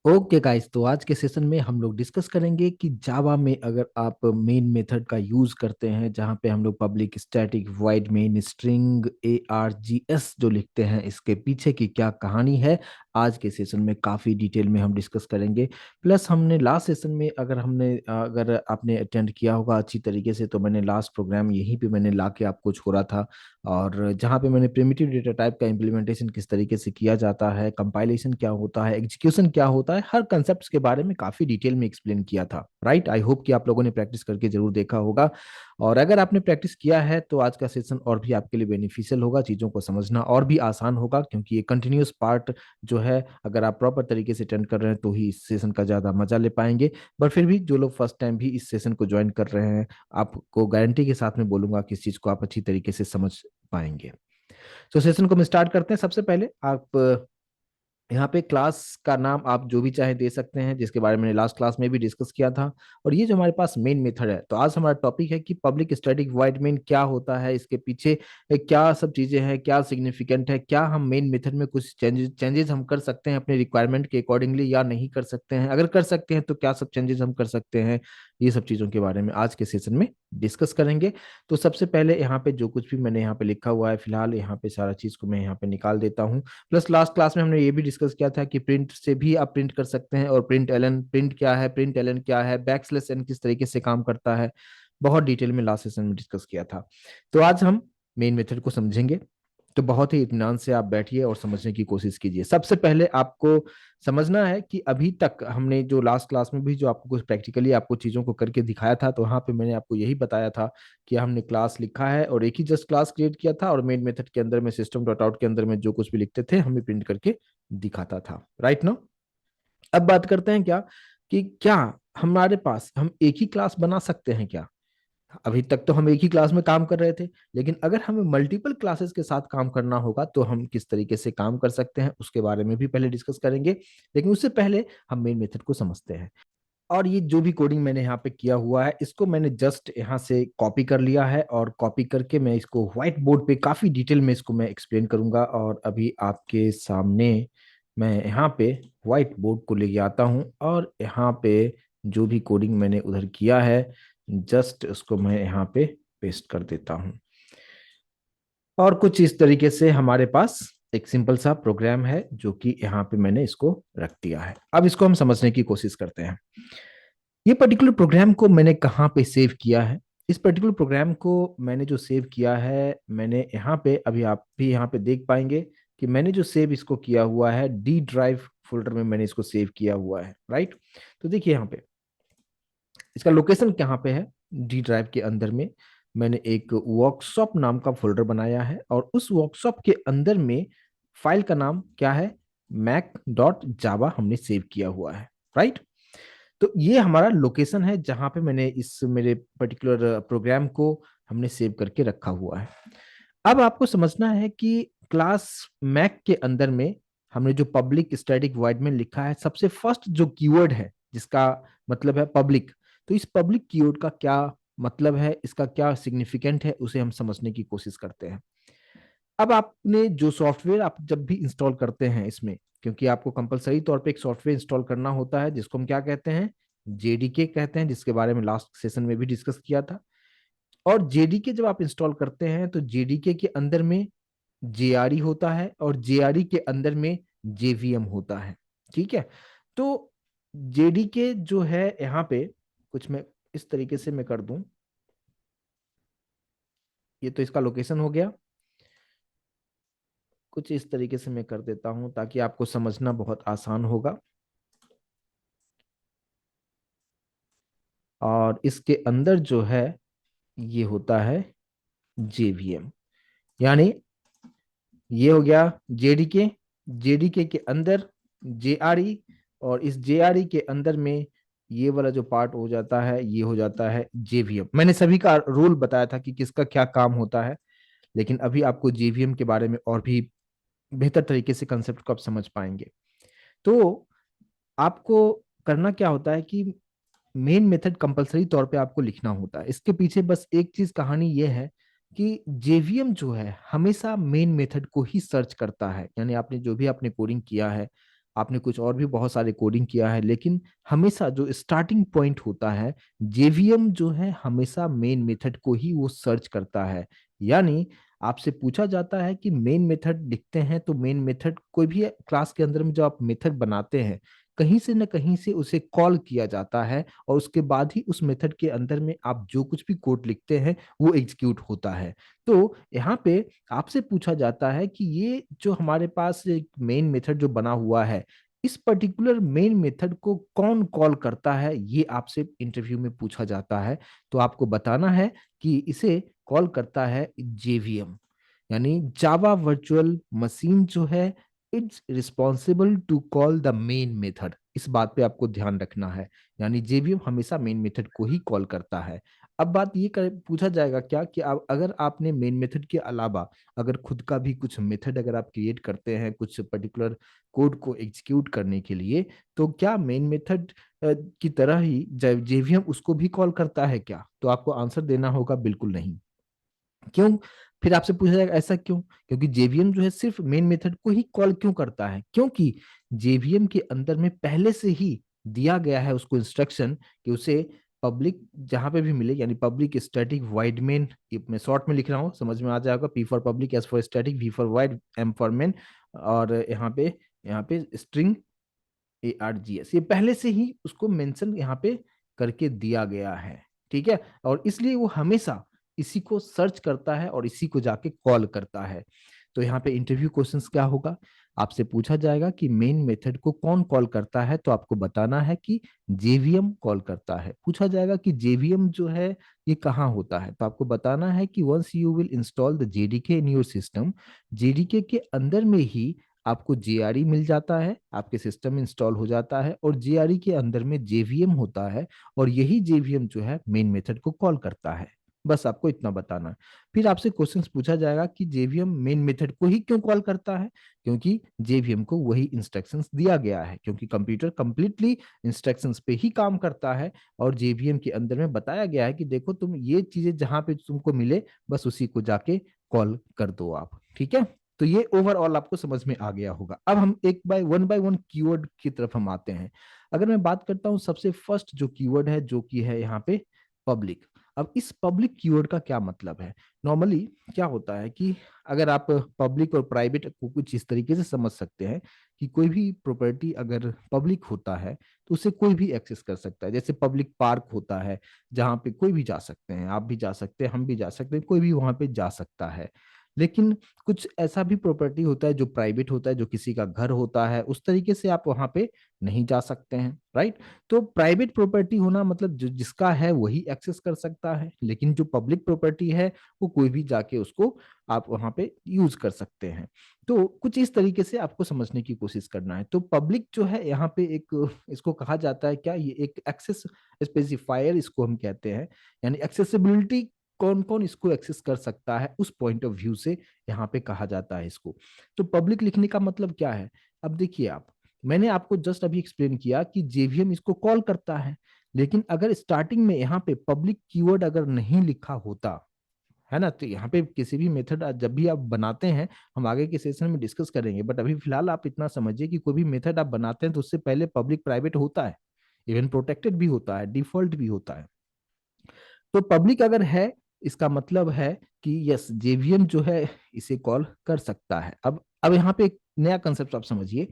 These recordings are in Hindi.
ओके गाइस, तो आज के सेशन में हम लोग डिस्कस करेंगे कि जावा में अगर आप मेन मेथड का यूज करते हैं, जहां पे हम लोग public static void main string ARGS जो लिखते हैं, इसके पीछे की क्या कहानी है। आज के सेशन में काफी डिटेल में हम डिस्कस करेंगे। प्लस हमने लास्ट सेशन में अगर आपने अटेंड किया होगा अच्छी तरीके से, तो मैंने लास्ट प्रोग्राम यहीं पे मैंने ला के आपको छोड़ा था। और जहाँ पे मैंने प्रिमिटिव डेटा टाइप का इम्प्लीमेंटेशन किस तरीके से किया जाता है, कंपाइलेशन क्या होता है, एग्जीक्यूशन क्या होता है, हर कंसेप्ट के बारे में काफी डिटेल में एक्सप्लेन किया था। राइट, आई होप कि आप लोगों ने प्रैक्टिस करके जरूर देखा होगा। और अगर आपने प्रैक्टिस किया है तो आज का सेशन और भी आपके लिए बेनिफिशियल होगा, चीज़ों को समझना और भी आसान होगा, क्योंकि ये कंटिन्यूस पार्ट जो है, अगर आप प्रॉपर तरीके से अटेंड कर रहे हैं तो ही इस सेशन का ज़्यादा मजा ले पाएंगे। पर फिर भी जो लोग फर्स्ट टाइम भी इस सेशन को ज्वाइन कर रहे हैं, आपको गारंटी के साथ में बोलूंगा कि इस चीज़ को आप अच्छी तरीके से समझ पाएंगे। तो सेशन को हम स्टार्ट करते हैं। सबसे पहले आप यहाँ पे क्लास का नाम आप जो भी चाहे दे सकते हैं, जिसके बारे में मैंने लास्ट क्लास में भी डिस्कस किया था। और ये जो हमारे पास मेन मेथड है, तो आज हमारा टॉपिक है कि पब्लिक स्टैटिक वॉइड मेन क्या होता है, इसके पीछे क्या सब चीजें हैं, क्या सिग्निफिकेंट है, क्या हम मेन मेथड में कुछ चेंजेस हम कर सकते हैं अपने रिक्वायरमेंट के अकॉर्डिंगली या नहीं कर सकते हैं, अगर कर सकते हैं तो क्या सब चेंजेस हम कर सकते हैं। ये सब चीजों के बारे में आज के सेशन में डिस्कस करेंगे। तो सबसे पहले यहाँ पे जो कुछ भी मैंने यहाँ पे लिखा हुआ है, फिलहाल यहाँ पे सारा चीज को मैं यहाँ पे निकाल देता हूँ। प्लस लास्ट क्लास में हमने ये भी डिस्कस किया था कि प्रिंट से भी आप प्रिंट कर सकते हैं, और प्रिंट क्या है, प्रिंट एलन क्या है, बैकस्लैश एन किस तरीके से काम करता है, बहुत डिटेल में लास्ट सेशन में डिस्कस किया था। तो आज हम मेन मेथड को समझेंगे। तो बहुत ही इत्मीनान से आप बैठिए और समझने की कोशिश कीजिए। सबसे पहले आपको समझना है कि अभी तक हमने जो लास्ट क्लास में भी जो आपको कुछ प्रैक्टिकली आपको चीज़ों को करके दिखाया था, तो वहाँ पे मैंने आपको यही बताया था कि हमने क्लास लिखा है और एक ही जस्ट क्लास क्रिएट किया था, और मेन मेथड के अंदर में सिस्टम डॉट आउट के अंदर में जो कुछ भी लिखते थे हमें प्रिंट करके दिखाता था। राइट ना। अब बात करते हैं क्या हमारे पास हम एक ही क्लास बना सकते हैं क्या। अभी तक तो हम एक ही क्लास में काम कर रहे थे, लेकिन अगर हमें मल्टीपल क्लासेस के साथ काम करना होगा तो हम किस तरीके से काम कर सकते हैं, उसके बारे में भी पहले डिस्कस करेंगे। लेकिन उससे पहले हम मेन मेथड को समझते हैं। और ये जो भी कोडिंग मैंने यहाँ पे किया हुआ है, इसको मैंने जस्ट यहाँ से कॉपी कर लिया है, और कॉपी करके मैं इसको व्हाइट बोर्ड पे काफी डिटेल में इसको मैं एक्सप्लेन करूंगा। और अभी आपके सामने मैं यहाँ पे व्हाइट बोर्ड को लेके आता हूँ, और यहाँ पे जो भी कोडिंग मैंने उधर किया है, जस्ट उसको मैं यहाँ पे पेस्ट कर देता हूँ। और कुछ इस तरीके से हमारे पास एक सिंपल सा प्रोग्राम है, जो कि यहाँ पे मैंने इसको रख दिया है। अब इसको हम समझने की कोशिश करते हैं। ये पर्टिकुलर प्रोग्राम को मैंने कहाँ पे सेव किया है। इस पर्टिकुलर प्रोग्राम को मैंने जो सेव किया है, मैंने यहाँ पे अभी आप भी यहाँ पे देख पाएंगे कि मैंने जो सेव इसको किया हुआ है, डी ड्राइव फोल्डर में मैंने इसको सेव किया हुआ है। राइट। तो देखिए यहाँ पे इसका लोकेशन कहाँ पे है। डी ड्राइव के अंदर में मैंने एक वर्कशॉप नाम का फोल्डर बनाया है, और उस वर्कशॉप के अंदर में फाइल का नाम क्या है, मैक डॉट जावा हमने सेव किया हुआ है। राइट। तो ये हमारा लोकेशन है जहां पे मैंने इस मेरे पर्टिकुलर प्रोग्राम को हमने सेव करके रखा हुआ है। अब आपको समझना है कि क्लास मैक के अंदर में हमने जो पब्लिक स्टैटिक वॉइड में लिखा है, सबसे फर्स्ट जो कीवर्ड है जिसका मतलब है पब्लिक, तो इस पब्लिक कीवर्ड का क्या मतलब है, इसका क्या सिग्निफिकेंट है, उसे हम समझने की कोशिश करते हैं। अब आपने जो सॉफ्टवेयर आप जब भी इंस्टॉल करते हैं इसमें, क्योंकि आपको कंपलसरी तौर पे एक सॉफ्टवेयर इंस्टॉल करना होता है जिसको हम क्या कहते हैं, जेडीके कहते हैं, जिसके बारे में लास्ट सेशन में भी डिस्कस किया था। और जेडीके जब आप इंस्टॉल करते हैं तो जेडीके के अंदर में जेआरई होता है, और जेआरई के अंदर में जेवीएम होता है। ठीक है। तो जेडीके जो है यहाँ पे कुछ मैं इस तरीके से मैं कर दूं, ये तो इसका लोकेशन हो गया। कुछ इस तरीके से मैं कर देता हूं ताकि आपको समझना बहुत आसान होगा। और इसके अंदर जो है ये होता है जेवीएम, यानी ये हो गया जेडीके। जेडीके के अंदर जेआरई, और इस जेआरई के अंदर में ये वाला जो पार्ट हो जाता है, ये हो जाता है जेवीएम। मैंने सभी का रोल बताया था कि किसका क्या काम होता है, लेकिन अभी आपको जेवीएम के बारे में और भी बेहतर तरीके से कंसेप्ट को आप समझ पाएंगे। तो आपको करना क्या होता है कि मेन मेथड कंपलसरी तौर पे आपको लिखना होता है। इसके पीछे बस एक चीज कहानी ये है कि जेवीएम जो है हमेशा मेन मेथड को ही सर्च करता है, यानी आपने जो भी आपने कोडिंग किया है, आपने कुछ और भी बहुत सारे कोडिंग किया है, लेकिन हमेशा जो स्टार्टिंग पॉइंट होता है, जेवीएम जो है हमेशा मेन मेथड को ही वो सर्च करता है। यानी आपसे पूछा जाता है कि मेन मेथड लिखते हैं तो मेन मेथड कोई भी क्लास के अंदर में जो आप मेथड बनाते हैं, कहीं से न कहीं से उसे कॉल किया जाता है, और उसके बाद ही उस मेथड के अंदर में आप जो कुछ भी कोड लिखते हैं वो एग्जीक्यूट होता है। तो यहाँ पे आपसे पूछा जाता है कि ये जो हमारे पास एक मेन मेथड जो बना हुआ है, इस पर्टिकुलर मेन मेथड को कौन कॉल करता है, ये आपसे इंटरव्यू में पूछा जाता है। तो आपको बताना है कि इसे कॉल करता है जेवीएम, यानी जावा वर्चुअल मशीन जो है, it's responsible to call the main method. इस बात पे आपको ध्यान रखना है, यानी जेवीएम हमेशा मेन मेथड को ही कॉल करता है। अब बात ये पूछा जाएगा क्या कि अगर आपने मेन मेथड के अलावा अगर खुद का भी कुछ मेथड अगर आप क्रिएट करते हैं कुछ पर्टिकुलर कोड को एग्जीक्यूट करने के लिए, तो क्या मेन मेथड की तरह ही जेवीएम उसको भी कॉल करता है क्या? तो आपको आंसर देना होगा बिल्कुल नहीं। क्यों? फिर आपसे पूछा जाएगा ऐसा क्यों? क्योंकि जेवीएम जो है सिर्फ मेन मेथड को ही कॉल क्यों करता है? क्योंकि जेवीएम के अंदर में पहले से ही दिया गया है उसको इंस्ट्रक्शन कि उसे पब्लिक जहां पे भी मिले, यानी पब्लिक स्टैटिक वाइड मेन, मैं शॉर्ट में लिख रहा हूँ समझ में आ जाएगा, P for public, S for static, V for void, M for main, और यहाँ पे स्ट्रिंग ARGS, ये पहले से ही उसको मेंशन यहाँ पे करके दिया गया है। ठीक है, और इसलिए वो हमेशा इसी को सर्च करता है और इसी को जाके कॉल करता है। तो यहाँ पे इंटरव्यू क्वेश्चंस क्या होगा, आपसे पूछा जाएगा कि मेन मेथड को कौन कॉल करता है, तो आपको बताना है कि जेवीएम कॉल करता है। पूछा जाएगा कि जेवीएम जो है ये कहाँ होता है, तो आपको बताना है कि once you will install the JDK in your system, JDK के अंदर में ही आपको जेआरई मिल जाता है, आपके सिस्टम में इंस्टॉल हो जाता है, और जेआरई के अंदर में जेवीएम होता है, और यही जेवीएम जो है मेन मेथड को कॉल करता है। बस आपको इतना बताना है। फिर आपसे क्वेश्चंस पूछा जाएगा कि जेवीएम मेन मेथड को ही क्यों कॉल करता है, क्योंकि जेवीएम को वही इंस्ट्रक्शंस दिया गया है, क्योंकि कंप्यूटर कंप्लीटली इंस्ट्रक्शंस पे ही काम करता है, और जेवीएम के अंदर में बताया गया है कि देखो तुम ये चीजें जहां पे तुमको मिले बस उसी को जाके कॉल कर दो आप। ठीक है, तो ये ओवरऑल आपको समझ में आ गया होगा। अब हम एक बाय वन कीवर्ड की तरफ हम आते हैं। अगर मैं बात करता हूं सबसे फर्स्ट जो कीवर्ड है जो कि है यहाँ पे पब्लिक। अब इस पब्लिक कीवर्ड का क्या मतलब है? नॉर्मली क्या होता है कि अगर आप पब्लिक और प्राइवेट को कुछ इस तरीके से समझ सकते हैं कि कोई भी प्रॉपर्टी अगर पब्लिक होता है तो उसे कोई भी एक्सेस कर सकता है। जैसे पब्लिक पार्क होता है जहाँ पे कोई भी जा सकते हैं, आप भी जा सकते हैं, हम भी जा सकते हैं, कोई भी वहां पे जा सकता है। लेकिन कुछ ऐसा भी प्रॉपर्टी होता है जो प्राइवेट होता है, जो किसी का घर होता है, उस तरीके से आप वहां पे नहीं जा सकते हैं, राइट? तो प्राइवेट प्रॉपर्टी होना मतलब जो जिसका है वही एक्सेस कर सकता है, लेकिन जो पब्लिक प्रॉपर्टी है वो कोई भी जाके उसको आप वहां पे यूज कर सकते हैं। तो कुछ इस तरीके से आपको समझने की कोशिश करना है। तो पब्लिक जो है यहाँ पे एक, इसको कहा जाता है क्या, ये एक एक्सेस स्पेसिफायर इसको हम कहते हैं, यानी एक्सेसिबिलिटी, कौन कौन इसको एक्सेस कर सकता है उस पॉइंट ऑफ व्यू से यहाँ पे कहा जाता है इसको। तो पब्लिक लिखने का मतलब क्या है? अब देखिए आप, मैंने आपको जस्ट अभी एक्सप्लेन किया कि जेवीएम इसको कॉल करता है, लेकिन अगर स्टार्टिंग में यहाँ पे पब्लिक कीवर्ड अगर नहीं लिखा होता है ना, तो यहाँ पे किसी भी मेथड जब भी आप बनाते हैं, हम आगे के सेशन में डिस्कस करेंगे, बट अभी फिलहाल आप इतना समझिए कि कोई भी मेथड आप बनाते हैं तो उससे पहले पब्लिक प्राइवेट होता है, इवन प्रोटेक्टेड भी होता है, डिफॉल्ट भी होता है। तो पब्लिक अगर है, इसका मतलब है कि यस जेवीएम जो है इसे कॉल कर सकता है। अब यहाँ पे एक नया कंसेप्ट आप समझिए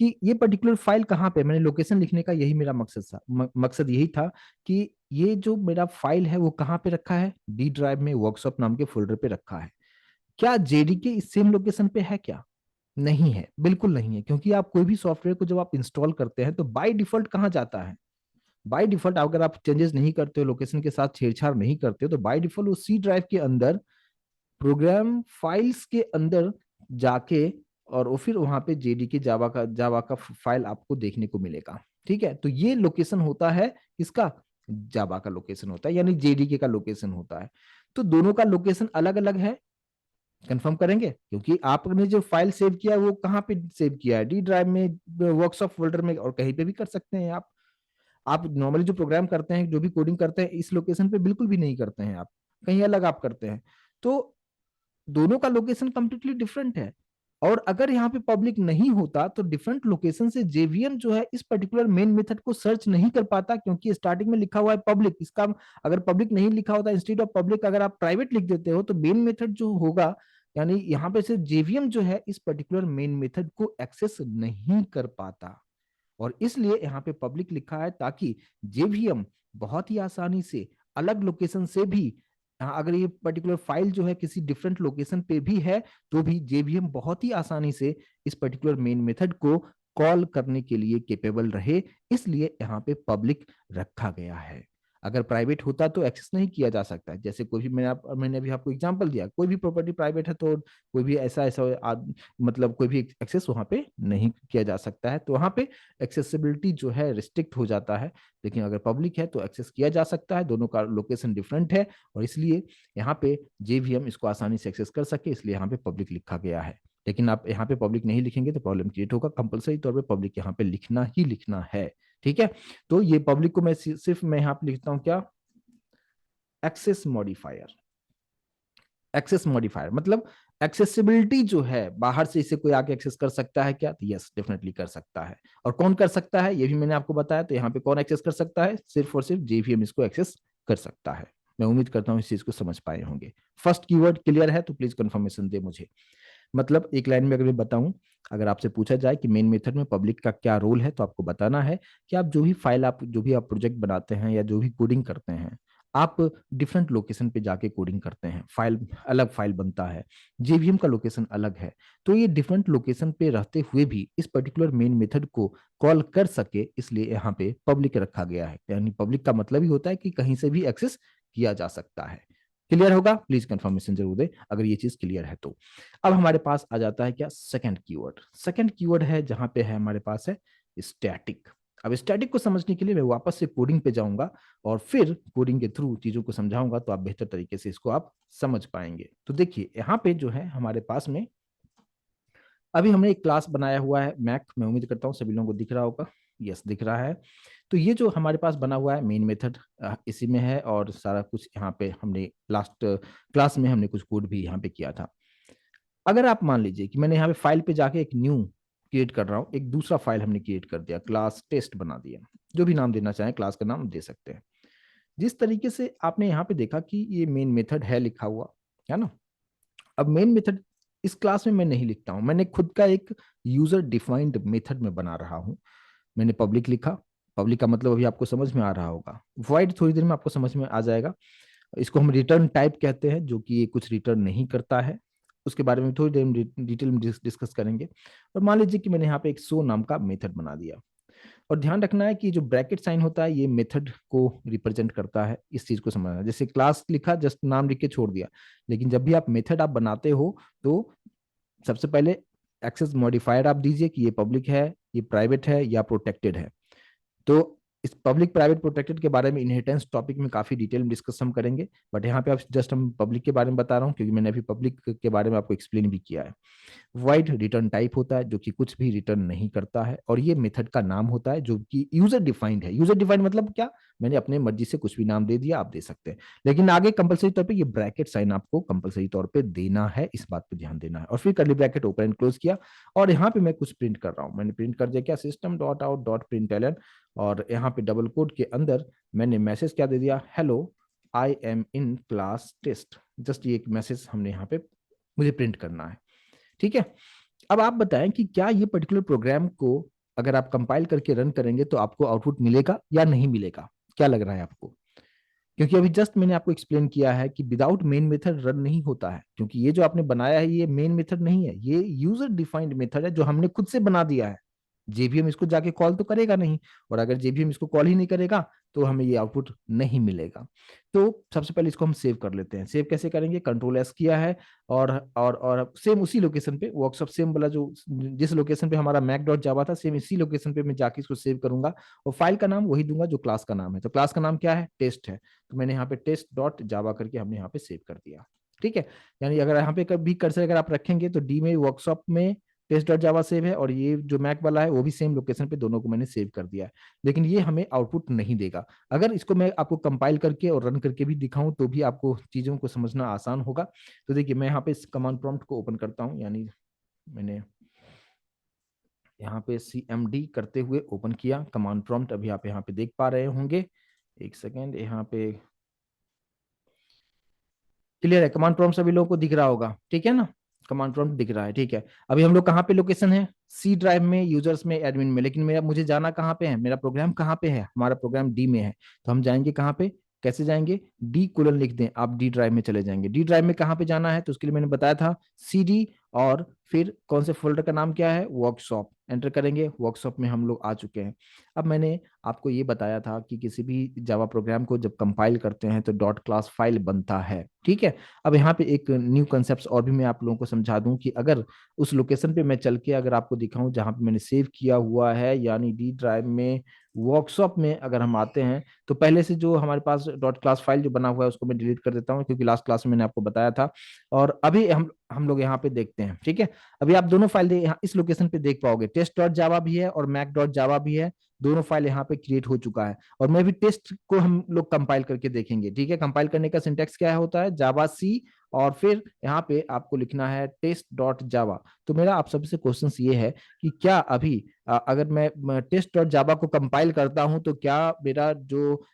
कि ये पर्टिकुलर फाइल कहाँ पे, मैंने लोकेशन लिखने का यही मेरा मकसद था, मकसद यही था कि ये जो मेरा फाइल है वो कहाँ पे रखा है, डी ड्राइव में वर्कशॉप नाम के फोल्डर पे रखा है। क्या जेडीके इस सेम लोकेशन पे है क्या? नहीं है, बिल्कुल नहीं है, क्योंकि आप कोई भी सॉफ्टवेयर को जब आप इंस्टॉल करते हैं तो बाय डिफॉल्ट कहाँ जाता है? बाय डिफॉल्ट अगर आप चेंजेस नहीं करते हो, लोकेशन के साथ छेड़छाड़ नहीं करते हो, तो बाय डिफॉल्ट उस सी ड्राइव के अंदर प्रोग्राम फाइल्स के अंदर जाके, और वो फिर वहां पे जेडीके जावा का फाइल आपको देखने को मिलेगा। ठीक है, तो ये लोकेशन होता है इसका, जावा का लोकेशन होता है, यानी जेडीके का लोकेशन होता है। तो दोनों का लोकेशन अलग अलग है, कंफर्म करेंगे, क्योंकि आपने जो फाइल सेव किया है वो कहाँ पे सेव किया है, डी ड्राइव में, वर्कशॉप फोल्डर में, और कहीं पे भी कर सकते हैं आप नॉर्मली जो प्रोग्राम करते हैं, जो भी कोडिंग करते हैं, इस लोकेशन पे बिल्कुल भी नहीं करते हैं आप, कहीं अलग आप करते हैं। तो दोनों का लोकेशन कंप्लीटली डिफरेंट है। और अगर यहाँ पे पब्लिक नहीं होता तो डिफरेंट लोकेशन से जेवीएम जो है इस पर्टिकुलर मेन मेथड को सर्च नहीं कर पाता, क्योंकि स्टार्टिंग में लिखा हुआ है पब्लिक। इसका अगर पब्लिक नहीं लिखा होता, इंस्टेड ऑफ पब्लिक अगर आप प्राइवेट लिख देते हो, तो मेन मेथड जो होगा, यानी यहाँ पे से जेवीएम जो है इस पर्टिकुलर मेन मेथड को एक्सेस नहीं कर पाता। और इसलिए यहाँ पे पब्लिक लिखा है ताकि जेवीएम बहुत ही आसानी से अलग लोकेशन से भी, अगर ये पर्टिकुलर फाइल जो है किसी डिफरेंट लोकेशन पे भी है, तो भी जेवीएम बहुत ही आसानी से इस पर्टिकुलर मेन मेथड को कॉल करने के लिए केपेबल रहे, इसलिए यहाँ पे पब्लिक रखा गया है। अगर प्राइवेट होता तो एक्सेस नहीं किया जा सकता है। जैसे कोई भी मैंने अभी आपको एग्जांपल दिया, कोई भी प्रॉपर्टी प्राइवेट है तो कोई भी ऐसा ऐसा मतलब कोई भी एक्सेस वहां पे नहीं किया जा सकता है, तो वहां पे एक्सेसिबिलिटी जो है रिस्ट्रिक्ट हो जाता है। लेकिन अगर पब्लिक है तो एक्सेस किया जा सकता है, दोनों का लोकेशन डिफरेंट है, और इसलिए यहाँ पे जेवीएम इसको आसानी से एक्सेस कर सके, इसलिए यहाँ पे पब्लिक लिखा गया है। लेकिन आप यहाँ पे पब्लिक नहीं लिखेंगे तो प्रॉब्लम क्रिएट होगा, कंपलसरी तौर पे पब्लिक यहाँ पे लिखना ही लिखना है। ठीक है, तो ये पब्लिक को मैं सिर्फ मैं यहाँ पे लिखता हूँ क्या, एक्सेस मॉडिफायर। एक्सेस मॉडिफायर मतलब एक्सेसिबिलिटी जो है, बाहर से इसे कोई आके एक्सेस कर सकता है क्या, तो यस डेफिनेटली कर सकता है। और कौन कर सकता है ये भी मैंने आपको बताया, तो यहाँ पे कौन एक्सेस कर सकता है, सिर्फ और सिर्फ जेवीएम इसको एक्सेस कर सकता है। मैं उम्मीद करता हूँ इस चीज को समझ पाए होंगे। फर्स्ट कीवर्ड क्लियर है तो प्लीज कंफर्मेशन दे मुझे। मतलब एक लाइन में अगर मैं बताऊं, अगर आपसे पूछा जाए कि मेन मेथड में पब्लिक का क्या रोल है, तो आपको बताना है कि आप जो भी फाइल, आप जो भी आप प्रोजेक्ट बनाते हैं या जो भी कोडिंग करते हैं, आप डिफरेंट लोकेशन पे जाके कोडिंग करते हैं, फाइल अलग फाइल बनता है, जेवीएम का लोकेशन अलग है। तो ये डिफरेंट लोकेशन पे रहते हुए भी इस पर्टिकुलर मेन मेथड को कॉल कर सके, इसलिए यहाँ पे पब्लिक रखा गया है। यानी पब्लिक का मतलब ही होता है कि कहीं से भी एक्सेस किया जा सकता है। क्लियर होगा, प्लीज कंफर्मेशन जरूर दे अगर ये चीज क्लियर है तो। अब हमारे पास आ जाता है क्या, सेकंड कीवर्ड। सेकंड कीवर्ड है जहां पे है हमारे पास है स्टैटिक। अब स्टैटिक को समझने के लिए मैं वापस से कोडिंग पे जाऊंगा और फिर कोडिंग के थ्रू चीजों को समझाऊंगा, तो आप बेहतर तरीके से इसको आप समझ पाएंगे। तो देखिए यहाँ पे जो है हमारे पास में अभी हमने एक क्लास बनाया हुआ है मैक, मैं उम्मीद करता हूँ सभी लोगों को दिख रहा होगा। यस दिख रहा है। तो ये जो हमारे पास बना हुआ है मेन मेथड इसी में है, और सारा कुछ यहाँ पे हमने लास्ट क्लास में हमने कुछ कोड भी यहाँ पे किया था। अगर आप मान लीजिए कि मैंने यहाँ पे फाइल पे जाके एक न्यू क्रिएट कर रहा हूँ, एक दूसरा फाइल हमने क्रिएट कर दिया, क्लास टेस्ट बना दिया, जो भी नाम देना चाहें क्लास का नाम दे सकते हैं। जिस तरीके से आपने यहाँ पे देखा कि ये मेन मेथड है लिखा हुआ, है ना। अब मेन मेथड इस क्लास में मैं नहीं लिखता हूँ, मैंने खुद का एक यूजर डिफाइंड मेथड में बना रहा हूँ। मैंने पब्लिक लिखा, पब्लिक का मतलब अभी आपको समझ में आ रहा होगा, वॉइड थोड़ी देर में आपको समझ में आ जाएगा। इसको हम रिटर्न टाइप कहते हैं, जो कि ये कुछ रिटर्न नहीं करता है, उसके बारे में थोड़ी देर में डिटेल में डिस्कस करेंगे। और मान लीजिए कि मैंने यहाँ पे एक शो नाम का मेथड बना दिया, और ध्यान रखना है कि जो ब्रैकेट साइन होता है ये मेथड को रिप्रेजेंट करता है, इस चीज को समझना। जैसे क्लास लिखा, जस्ट नाम लिख के छोड़ दिया, लेकिन जब भी आप मेथड आप बनाते हो तो सबसे पहले एक्सेस मॉडिफायर आप दीजिए कि ये पब्लिक है, ये प्राइवेट है या प्रोटेक्टेड है। तो इस पब्लिक प्राइवेट प्रोटेक्टेड के बारे में इनहेरिटेंस टॉपिक में काफी डिटेल में डिस्कस हम करेंगे, बट यहाँ पे आप जस्ट हम पब्लिक के बारे में बता रहा हूँ, क्योंकि मैंने अभी पब्लिक के बारे में आपको एक्सप्लेन भी किया है। वाइड रिटर्न टाइप होता है जो कि कुछ भी रिटर्न नहीं करता है, और ये मेथड का नाम होता है जो कि यूजर डिफाइंड है। यूजर डिफाइंड मतलब क्या, मैंने अपने मर्जी से कुछ भी नाम दे दिया, आप दे सकते हैं, लेकिन आगे कंपलसरी तौर पे ये ब्रैकेट साइन आपको कंपलसरी तौर पे देना है, इस बात पे ध्यान देना है। और फिर curly bracket open and close किया, और यहाँ पे मैं कुछ प्रिंट कर रहा हूँ, मैंने प्रिंट कर दिया क्या, system dot out dot print, और यहाँ पे डबल कोड के अंदर मैंने मैसेज क्या दे दिया, hello I am in class test. Just ये एक मैसेज हमने यहाँ पे मुझे प्रिंट करना है। ठीक है, अब आप बताएं कि क्या ये पर्टिकुलर प्रोग्राम को अगर आप कंपाइल करके रन करेंगे तो आपको आउटपुट मिलेगा या नहीं मिलेगा, क्या लग रहा है आपको। क्योंकि अभी जस्ट मैंने आपको एक्सप्लेन किया है कि विदाउट मेन मेथड रन नहीं होता है, क्योंकि ये जो आपने बनाया है ये मेन मेथड नहीं है, ये यूजर डिफाइंड मेथड है जो हमने खुद से बना दिया है। जेवीएम इसको जाके कॉल तो करेगा नहीं, और अगर जेवीएम इसको कॉल ही नहीं करेगा तो हमें ये आउटपुट नहीं मिलेगा। तो सबसे पहले इसको हम सेव कर लेते हैं। सेव कैसे करेंगे, कंट्रोल एस किया है, और सेम उसी लोकेशन पे वर्कशॉप सेम वाला जो जिस लोकेशन पे हमारा मैक डॉट जावा था, सेम इसी लोकेशन पे मैं जाके इसको सेव करूंगा, और फाइल का नाम वही दूंगा जो क्लास का नाम है। तो क्लास का नाम क्या है, टेस्ट है, तो मैंने यहाँ पे टेस्ट डॉट जावा करके हमने यहाँ पे सेव कर दिया। ठीक है, यानी अगर यहाँ पे कभी कर्सर अगर आप रखेंगे तो डी में वर्कशॉप में टेस्ट डॉट जावा सेव है, और ये जो मैक वाला है वो भी सेम लोकेशन पे, दोनों को मैंने सेव कर दिया है, लेकिन ये हमें आउटपुट नहीं देगा। अगर इसको मैं आपको कंपाइल करके और रन करके भी दिखाऊं तो भी आपको चीजों को समझना आसान होगा। तो देखिए मैं यहाँ पे इस कमांड प्रॉम्प्ट को ओपन करता हूँ, यानी मैंने यहाँ पे CMD करते हुए ओपन किया कमांड प्रॉम्प्ट, अभी आप यहाँ पे देख पा रहे होंगे। एक सेकेंड, यहाँ पे क्लियर है, कमांड प्रॉम्प्ट सभी लोगों को दिख रहा होगा, ठीक है ना? कमांड प्रॉम्प्ट दिख रहा है, ठीक है। अभी हम लोग कहाँ पे लोकेशन है? सी ड्राइव में, यूजर्स में, एडमिन में, लेकिन मेरा मुझे जाना कहाँ पे है? मेरा प्रोग्राम कहाँ पे है? हमारा प्रोग्राम डी में है, तो हम जाएंगे कहाँ पे? कैसे जाएंगे? डी कोलन लिख दें, आप डी ड्राइव में चले जाएंगे। डी ड्राइव में कहाँ पे जाना है? तो उसके लिए मैंने बताया था CD, और फिर कौन से फोल्डर का नाम क्या है? वर्कशॉप, एंटर करेंगे। वर्कशॉप में हम लोग आ चुके हैं। अब मैंने आपको ये बताया था कि किसी भी जावा प्रोग्राम को जब कंपाइल करते हैं तो डॉट क्लास फाइल बनता है, ठीक है। अब यहाँ पे एक न्यू कंसेप्ट और भी मैं आप लोगों को समझा दूं कि अगर उस लोकेशन पे मैं चल के अगर आपको दिखाऊं जहां पे मैंने सेव किया हुआ है, यानी डी ड्राइव में वर्कशॉप में अगर हम आते हैं, तो पहले से जो हमारे पास डॉट क्लास फाइल जो बना हुआ है उसको मैं डिलीट कर देता हूँ, क्योंकि लास्ट क्लास में मैंने आपको बताया था। और अभी हम लोग यहाँ पे देखते हैं, ठीक है। अभी आप दोनों फाइल यहाँ इस लोकेशन पे देख पाओगे, टेस्ट डॉट जावा भी है और मैक डॉट जावा भी है। दोनों फाइल यहाँ पे क्रिएट हो चुका है, और मैं भी टेस्ट को हम लोग कंपाइल करके देखेंगे, ठीक है। कंपाइल करने का सिंटेक्स क्या होता है? जावा सी, और फिर यहाँ पे आपको लिखना है टेस्ट डॉट जावा। तो मेरा आप सबसे क्वेश्चन ये है कि क्या अभी अगर मैं टेस्ट डॉट जावा को कंपाइल करता हूं तो क्या मेरा जो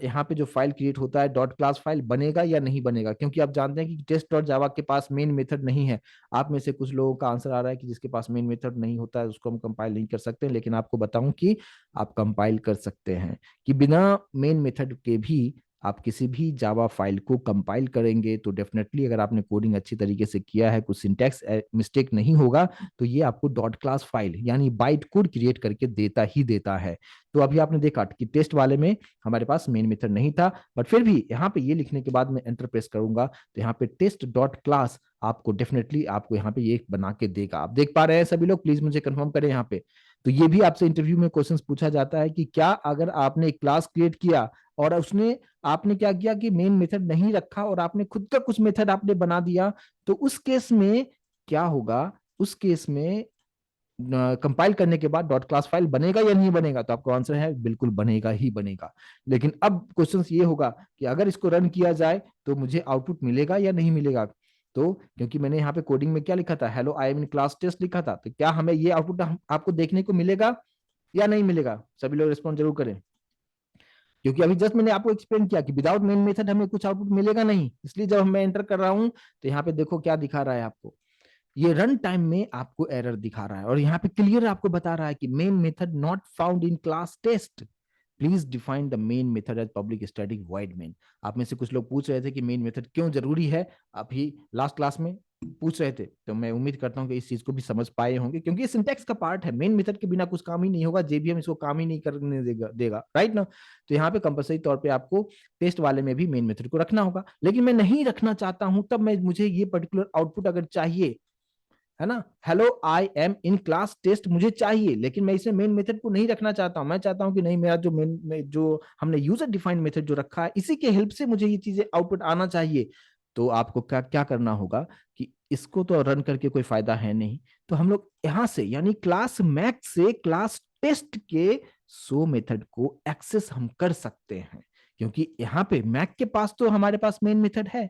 यहाँ पे जो फाइल क्रिएट होता है डॉट क्लास फाइल बनेगा या नहीं बनेगा? क्योंकि आप जानते हैं कि टेस्ट डॉट जावा के पास मेन मेथड नहीं है। आप में से कुछ लोगों का आंसर आ रहा है कि जिसके पास मेन मेथड नहीं होता है उसको हम कंपाइल नहीं कर सकते, लेकिन आपको बताऊं कि आप कंपाइल कर सकते हैं, कि बिना मेन मेथड के भी आप किसी भी जावा फाइल को कंपाइल करेंगे तो डेफिनेटली अगर आपने कोडिंग अच्छी तरीके से किया है, कुछ सिंटैक्स मिस्टेक नहीं होगा, तो ये आपको डॉट क्लास फाइल यानी बाइट कोड क्रिएट करके देता ही देता है। तो अभी आपने देखा कि टेस्ट वाले में हमारे पास मेन मेथड नहीं था, बट फिर भी यहाँ पे ये लिखने के बाद मैं एंटर प्रेस करूंगा तो यहाँ पे टेस्ट डॉट क्लास आपको डेफिनेटली आपको यहाँ पे ये बना के देगा। आप देख पा रहे हैं सभी लोग? प्लीज मुझे कंफर्म करें यहाँ पे। तो ये भी आपसे इंटरव्यू में क्वेश्चंस पूछा जाता है कि क्या अगर आपने एक क्लास क्रिएट किया और उसने आपने क्या किया कि मेन मेथड नहीं रखा और आपने खुद का कुछ मेथड आपने बना दिया, तो उस केस में क्या होगा? उस केस में कंपाइल करने के बाद डॉट क्लास फाइल बनेगा या नहीं बनेगा? तो आपका आंसर है बिल्कुल बनेगा ही बनेगा। लेकिन अब क्वेश्चन ये होगा कि अगर इसको रन किया जाए तो मुझे आउटपुट मिलेगा या नहीं मिलेगा? तो क्योंकि मैंने यहाँ पे कोडिंग में क्या लिखा था? Hello I am in class test लिखा था, तो क्या हमें ये आउटपुट आपको देखने को मिलेगा या नहीं मिलेगा? सभी लोग रिस्पॉन्ड जरूर करें, क्योंकि अभी जस्ट मैंने आपको एक्सप्लेन किया कि विदाउट मेन मेथड हमें कुछ आउटपुट मिलेगा नहीं। इसलिए जब मैं एंटर कर रहा हूं तो यहाँ पे देखो क्या दिखा रहा है आपको, ये रन टाइम में आपको एरर दिखा रहा है, और यहाँ पे क्लियर आपको बता रहा है कि main method not found in class test, please define the main method as public static void main. आप में से कुछ लोग पूछ रहे थे कि मेन मेथड क्यों जरूरी है, अभी लास्ट क्लास में पूछ रहे थे, तो मैं उम्मीद करता हूं कि इस चीज को भी समझ पाए होंगे, क्योंकि ये सिंटेक्स का पार्ट है। मेन मेथड के बिना कुछ काम ही नहीं होगा, जेबीएम इसको काम ही नहीं करने देगा, राइट ना? तो यहाँ पे कंपलसरी तौर पे आपको टेस्ट वाले में भी मेन मेथड को रखना होगा, लेकिन मैं नहीं रखना चाहता हूं, तब मैं मुझे ये पर्टिकुलर आउटपुट अगर चाहिए, है ना, hello I am in class test मुझे चाहिए, लेकिन मैं इसमें मेन मेथड को नहीं रखना चाहता हूं। मैं चाहता हूं कि नहीं, मेरा जो जो हमने यूजर डिफाइंड मेथड जो रखा है इसी के हेल्प से मुझे ये चीजें आउटपुट आना चाहिए। तो आपको क्या क्या करना होगा कि इसको तो रन करके कोई फायदा है नहीं, तो हम लोग यहां से यानी क्लास मैक्स से क्लास टेस्ट के शो मेथड को एक्सेस हम कर सकते हैं, क्योंकि यहाँ पे मैक के पास तो हमारे पास मेन मेथड है।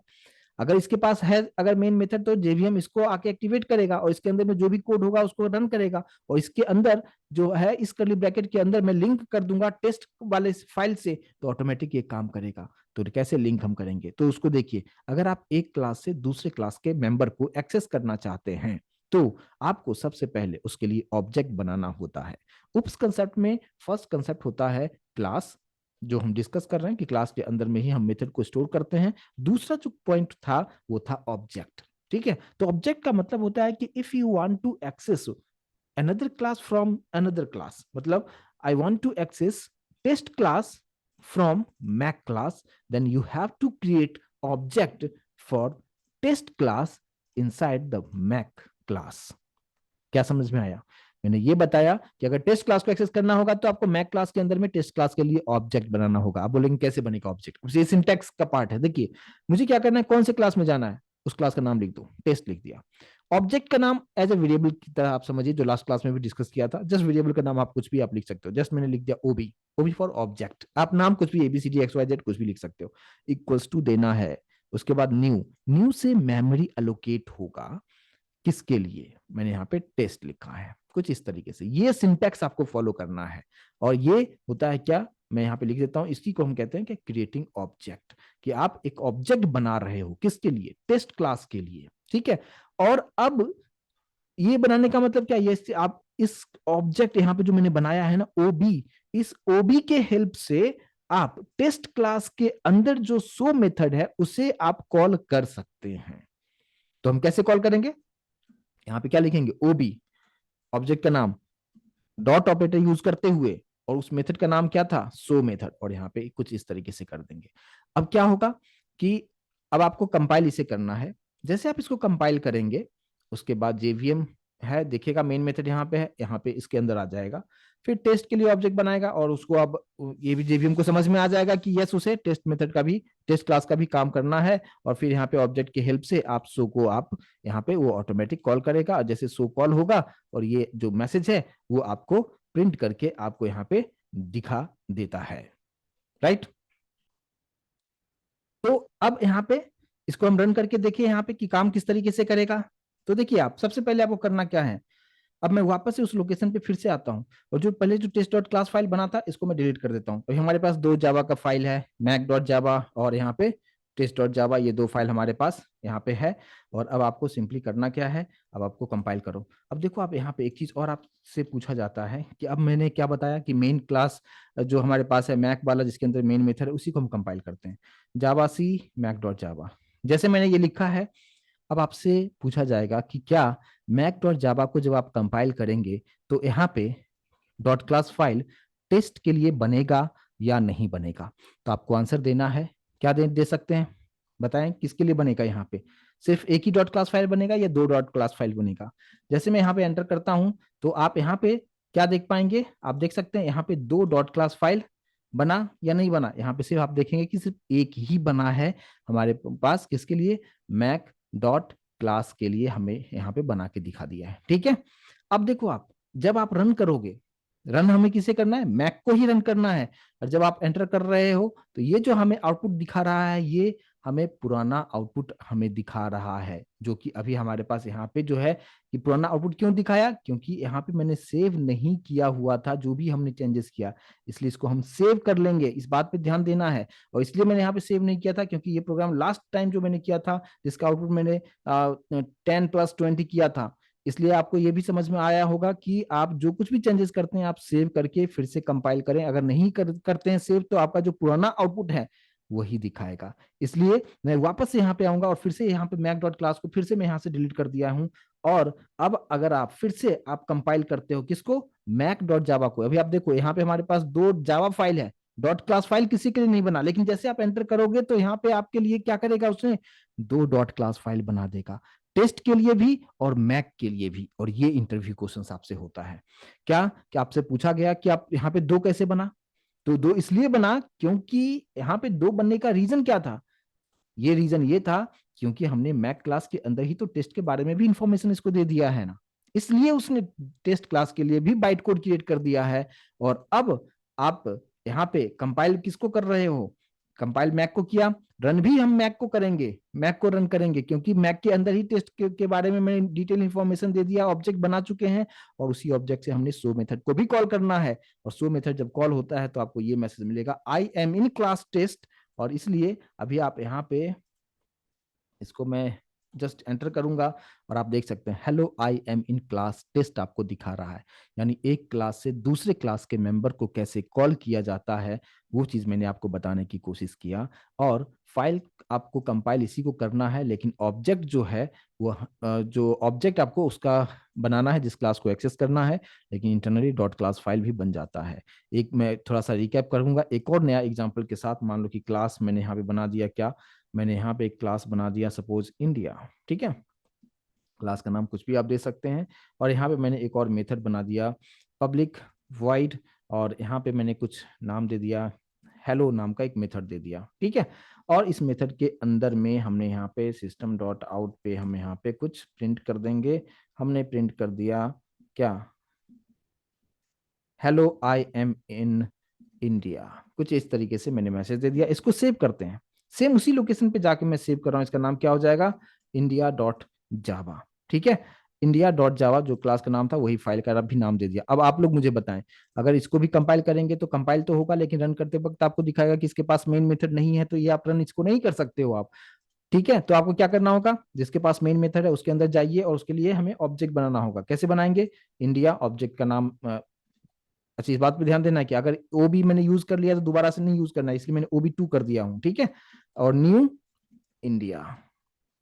अगर इसके पास है अगर मेन मेथड, तो जेवीएम इसको आके एक्टिवेट करेगा और इसके अंदर में जो भी कोड होगा उसको रन करेगा, और इसके अंदर जो है इस कर्ली ब्रैकेट के अंदर मैं लिंक कर दूंगा टेस्ट वाले फाइल से, तो ऑटोमेटिक ये काम करेगा। तो कैसे लिंक हम करेंगे? तो उसको देखिए, अगर आप एक क्लास से दूसरे क्लास के मेंबर को एक्सेस करना चाहते हैं तो आपको सबसे पहले उसके लिए ऑब्जेक्ट बनाना होता है। उप्स कंसेप्ट में फर्स्ट कंसेप्ट होता है क्लास, जो हम डिस्कस कर रहे हैं कि क्लास के अंदर में ही हम मेथड को स्टोर करते हैं। दूसरा जो पॉइंट था वो था ऑब्जेक्ट, ठीक है। तो ऑब्जेक्ट का मतलब होता है कि if you want to access another class from another class, मतलब I want to access test class from Mac class, then you have to create object for test class inside the Mac class। क्या समझ में आया? मैंने ये बताया कि अगर टेस्ट क्लास को एक्सेस करना होगा तो आपको मैक क्लास के अंदर में टेस्ट क्लास के लिए ऑब्जेक्ट बनाना होगा। आप बोलेंगे कैसे बनेगा ऑब्जेक्ट? ये सिंटैक्स का पार्ट है। देखिए, मुझे क्या करना है, कौन से क्लास में जाना है, उस क्लास का नाम लिख दो, टेस्ट लिख दिया। ऑब्जेक्ट का नाम एज ए वेरिएबल की तरह आप समझिए, जो लास्ट क्लास में भी डिस्कस किया था। जस्ट वेरिएबल का नाम आप कुछ भी आप लिख सकते हो, जस्ट मैंने लिख दिया ओबी, ओबी फॉर ऑब्जेक्ट। आप नाम कुछ भी एबीसीडी एक्स वाई जेड कुछ भी लिख सकते हो। इक्वल्स टू देना है, उसके बाद न्यू, न्यू से मेमोरी अलोकेट होगा, किसके लिए, मैंने यहाँ पे टेस्ट लिखा है। कुछ इस तरीके से ये सिंटैक्स आपको फॉलो करना है। और ये होता है क्या, मैं यहाँ पे लिख देता हूँ, इसी को हम कहते हैं कि क्रिएटिंग ऑब्जेक्ट, कि आप एक ऑब्जेक्ट बना रहे हो किसके लिए, टेस्ट क्लास के लिए। ठीक है। और अब ये बनाने का मतलब क्या, ये आप इस ऑब्जेक्ट यहाँ पे जो मैंने बनाया है ना ओबी, इस ओबी के हेल्प से आप टेस्ट क्लास के अंदर जो शो मेथड है उसे आप कॉल कर सकते हैं। तो हम कैसे कॉल करेंगे, यहाँ पे क्या लिखेंगे, ओबी ऑब्जेक्ट का नाम, डॉट ऑपरेटर यूज करते हुए, और उस मेथड का नाम क्या था, शो मेथड, और यहाँ पे कुछ इस तरीके से कर देंगे। अब क्या होगा कि अब आपको कंपाइल इसे करना है। जैसे आप इसको कंपाइल करेंगे उसके बाद जेवीएम है, देखिएगा मेन मेथड यहाँ पे है, यहाँ पे इसके अंदर आ जाएगा। फिर टेस्ट के लिए ऑब्जेक्ट बनाएगा, और उसको अब ये भी जेवीएम को समझ में आ जाएगा कि यस उसे टेस्ट मेथड का भी, टेस्ट क्लास का भी काम करना है। और फिर यहाँ पे ऑब्जेक्ट के हेल्प से आप शो को आप यहाँ पे वो ऑटोमेटिक कॉल करेगा, और जैसे शो कॉल होगा और ये जो मैसेज है वो आपको प्रिंट करके आपको यहाँ पे दिखा देता है। राइट। तो अब यहाँ पे इसको हम रन करके देखिए यहाँ पे कि काम किस तरीके से करेगा। तो देखिए आप सबसे पहले आपको करना क्या है, अब मैं वापस से उस लोकेशन पे फिर से आता हूँ, और जो पहले जो टेस्ट डॉट क्लास फाइल बना था इसको मैं डिलीट कर देता हूँ। अभी हमारे पास दो जावा का फाइल है, मैक डॉट जावा और यहाँ पे टेस्ट डॉट जावा, ये दो फाइल हमारे पास यहाँ पे है। और अब आपको सिंपली करना क्या है, अब आपको कंपाइल करो। अब देखो आप यहाँ पे एक चीज और आपसे पूछा जाता है कि अब मैंने क्या बताया कि मेन क्लास जो हमारे पास है मैक वाला जिसके अंदर मेन मेथड है उसी को हम कंपाइल करते हैं, जावा सी मैक डॉट जावा, जैसे मैंने ये लिखा है। अब आपसे पूछा जाएगा कि क्या मैक डॉट जावा को जब आप कंपाइल करेंगे तो यहाँ पे डॉट क्लास फाइल टेस्ट के लिए बनेगा या नहीं बनेगा। तो आपको आंसर देना है, क्या दे सकते हैं, बताएं किसके लिए बनेगा। यहाँ पे सिर्फ एक ही डॉट क्लास फाइल बनेगा या दो डॉट क्लास फाइल बनेगा। जैसे मैं यहाँ पे एंटर करता हूं तो आप यहाँ पे क्या देख पाएंगे, आप देख सकते हैं यहाँ पे दो डॉट क्लास फाइल बना या नहीं बना। यहाँ पे सिर्फ आप देखेंगे कि सिर्फ एक ही बना है हमारे पास, किसके लिए, मैक डॉट क्लास के लिए हमें यहाँ पे बना के दिखा दिया है। ठीक है। अब देखो आप जब आप रन करोगे, रन हमें किसे करना है, मैक को ही रन करना है। और जब आप एंटर कर रहे हो तो ये जो हमें आउटपुट दिखा रहा है ये हमें पुराना आउटपुट हमें दिखा रहा है, जो कि अभी हमारे पास यहाँ पे जो है कि पुराना आउटपुट क्यों दिखाया, क्योंकि यहाँ पे मैंने सेव नहीं किया हुआ था जो भी हमने चेंजेस किया, इसलिए इसको हम सेव कर लेंगे, इस बात पे ध्यान देना है। और इसलिए मैंने यहाँ पे सेव नहीं किया था क्योंकि ये प्रोग्राम लास्ट टाइम जो मैंने किया था जिसका आउटपुट मैंने 10+20 किया था, इसलिए आपको ये भी समझ में आया होगा कि आप जो कुछ भी चेंजेस करते हैं आप सेव करके फिर से कंपाइल करें। अगर नहीं करते हैं सेव तो आपका जो पुराना आउटपुट है वही दिखाएगा। इसलिए मैं वापस से यहाँ पे आऊंगा और फिर से यहाँ पे मैक डॉट क्लास को फिर से मैं यहाँ से डिलीट कर दिया हूँ। और अब अगर आप फिर से आप कंपाइल करते हो किसको, मैक डॉट जावा को, अभी आप देखो यहाँ पे हमारे पास दो जावा फाइल है, डॉट क्लास फाइल किसी के लिए नहीं बना, लेकिन जैसे आप एंटर करोगे तो यहाँ पे आपके लिए क्या करेगा, उसने दो डॉट क्लास फाइल बना देगा, टेस्ट के लिए भी और मैक के लिए भी। और ये इंटरव्यू क्वेश्चन आपसे होता है क्या, कि आपसे पूछा गया कि आप यहाँ पे दो कैसे बना, तो दो इसलिए बना क्योंकि यहाँ पे दो बनने का रीजन क्या था, ये रीजन ये था क्योंकि हमने मैक क्लास के अंदर ही तो टेस्ट के बारे में भी इंफॉर्मेशन इसको दे दिया है ना, इसलिए उसने टेस्ट क्लास के लिए भी बाइट कोड क्रिएट कर दिया है। और अब आप यहाँ पे कंपाइल किसको कर रहे हो, कंपाइल मैक को किया, रन भी हम मैक को करेंगे, मैक को रन करेंगे क्योंकि मैक के अंदर ही टेस्ट के बारे में मैंने डिटेल इंफॉर्मेशन दे दिया, ऑब्जेक्ट बना चुके हैं। और उसी ऑब्जेक्ट से हमने शो मेथड को भी कॉल करना है, और शो मेथड जब कॉल होता है तो आपको ये मैसेज मिलेगा, I am in class test. और इसलिए अभी आप यहाँ पे इसको मैं जस्ट एंटर करूंगा और आप देख सकते हैं hello I am in class test आपको दिखा रहा है। यानी एक क्लास से दूसरे क्लास के मेंबर को कैसे कॉल किया जाता है वो चीज मैंने आपको बताने की कोशिश किया। और फाइल आपको कंपाइल इसी को करना है, लेकिन ऑब्जेक्ट जो है वो जो ऑब्जेक्ट आपको उसका बनाना है जिस क्लास को एक्सेस करना है, लेकिन इंटरनली डॉट क्लास फाइल भी बन जाता है। एक मैं थोड़ा सा रिकैप करूंगा एक और नया एग्जांपल के साथ। मान लो कि क्लास मैंने यहाँ पे बना दिया, क्या मैंने यहाँ पे एक क्लास बना दिया सपोज इंडिया, ठीक है, क्लास का नाम कुछ भी आप दे सकते हैं। और यहाँ पे मैंने एक और मेथड बना दिया पब्लिक वॉइड, और यहाँ पे मैंने कुछ नाम दे दिया हेलो नाम का एक मेथड दे दिया, ठीक है। और इस मेथड के अंदर में हमने यहाँ पे सिस्टम डॉट आउट पे हम यहाँ पे कुछ प्रिंट कर देंगे। हमने प्रिंट कर दिया क्या, hello I am in India, कुछ इस तरीके से मैंने मैसेज दे दिया। इसको सेव करते हैं, सेम उसी लोकेशन पे जाके मैं सेव कर रहा हूँ, इसका नाम क्या हो जाएगा, इंडिया डॉट जावा। ठीक है। इंडिया डॉट जावा जो क्लास का नाम था वही फाइल का भी नाम दे दिया। अब आप लोग मुझे बताएं, अगर इसको भी कंपाइल करेंगे तो कंपाइल तो होगा, लेकिन रन करते वक्त आपको दिखाएगा कि इसके पास मेन मेथड नहीं है, तो ये आप रन इसको नहीं कर सकते हो आप। ठीक है, तो आपको क्या करना होगा, जिसके पास मेन मेथड है उसके अंदर जाइए और उसके लिए हमें ऑब्जेक्ट बनाना होगा। कैसे बनाएंगे, इंडिया ऑब्जेक्ट का नाम अच्छा इस बात पे ध्यान देना है कि अगर ओ बी मैंने यूज कर लिया तो दोबारा से नहीं यूज करना है, इसलिए मैंने OB2 कर दिया हूं। ठीक है, और न्यू इंडिया,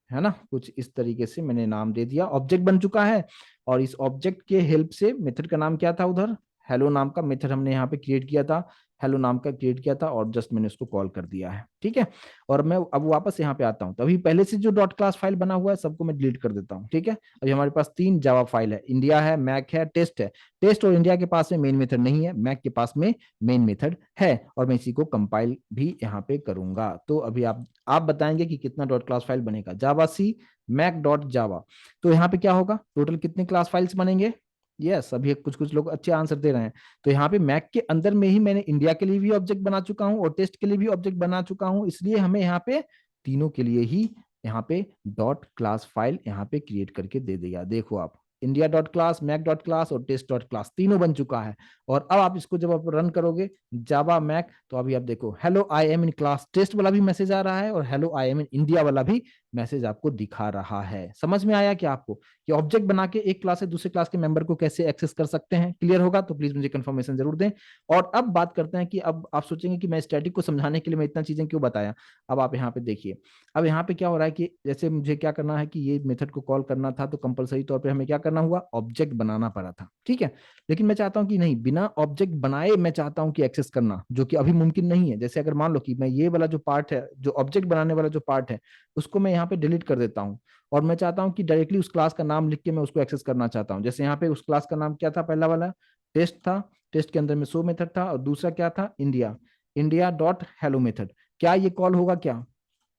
है ना, कुछ इस तरीके से मैंने नाम दे दिया, ऑब्जेक्ट बन चुका है। और इस ऑब्जेक्ट के हेल्प से मेथड का नाम क्या था उधर, हेलो नाम का मेथड हमने यहाँ पे क्रिएट किया था, हेलो नाम का क्रिएट किया था और जस्ट मैंने उसको कॉल कर दिया है। ठीक है, और मैं अब वापस यहाँ पे आता हूँ, तो अभी पहले से जो डॉट क्लास फाइल बना हुआ है सबको मैं डिलीट कर देता हूँ। ठीक है, अभी हमारे पास 3 जावा फाइल है, इंडिया है, मैक है, टेस्ट है। टेस्ट और इंडिया के पास में मेन मेथड नहीं है, मैक के पास में मेन मेथड है, और मैं इसी को कंपाइल भी यहाँ पे करूंगा। तो अभी आप बताएंगे कि कितना डॉट क्लास फाइल बनेगा, जावा सी मैक डॉट जावा। तो यहाँ पे क्या होगा, टोटल कितने क्लास फाइल्स बनेंगे। यस, अभी कुछ कुछ लोग अच्छे आंसर दे रहे हैं। तो यहाँ पे मैक के अंदर में ही मैंने इंडिया के लिए भी ऑब्जेक्ट बना चुका हूँ और टेस्ट के लिए भी ऑब्जेक्ट बना चुका हूँ, इसलिए हमें यहाँ पे तीनों के लिए ही यहाँ पे डॉट क्लास फाइल यहाँ पे क्रिएट करके दे देगा। देखो आप, India dot class, Mac dot class और टेस्ट डॉट क्लास तीनों बन चुका है। और अब आप इसको जब आप रन करोगे जावा मैक, तो अभी आप देखो hello I am in class test वाला भी मैसेज आ रहा है और hello I am in India वाला भी मैसेज आपको दिखा रहा है। समझ में आया क्या आपको, कि ऑब्जेक्ट बना के एक क्लास से दूसरे क्लास के मेंबर को कैसे एक्सेस कर सकते हैं। क्लियर होगा तो प्लीज मुझे कंफर्मेशन जरूर दें। और अब बात करते हैं कि अब आप सोचेंगे कि मैं स्टैटिक को समझाने के लिए मैं इतना चीजें क्यों बताया। अब आप यहाँ पे देखिए, अब यहाँ पे क्या हो रहा है कि जैसे मुझे क्या करना है कि ये मेथड को कॉल करना था, तो कंपलसरी तौर पर हमें क्या करना हुआ, ऑब्जेक्ट बनाना पड़ा था। ठीक है, लेकिन मैं चाहता हूं कि नहीं, बिना ऑब्जेक्ट बनाए मैं चाहता हूं कि एक्सेस करना, जो कि अभी मुमकिन नहीं है। जैसे अगर मान लो कि मैं ये वाला जो पार्ट है, जो ऑब्जेक्ट बनाने वाला जो पार्ट है, उसको मैं यहाँ पे डिलीट कर देता हूँ, और मैं चाहता हूँ कि डायरेक्टली उस क्लास का नाम लिख के मैं उसको एक्सेस करना चाहता हूँ। जैसे यहाँ पे उस क्लास का नाम क्या था, पहला वाला टेस्ट था, टेस्ट के अंदर में शो मेथड था, और दूसरा क्या था, India, India dot hello method. क्या ये कॉल होगा क्या,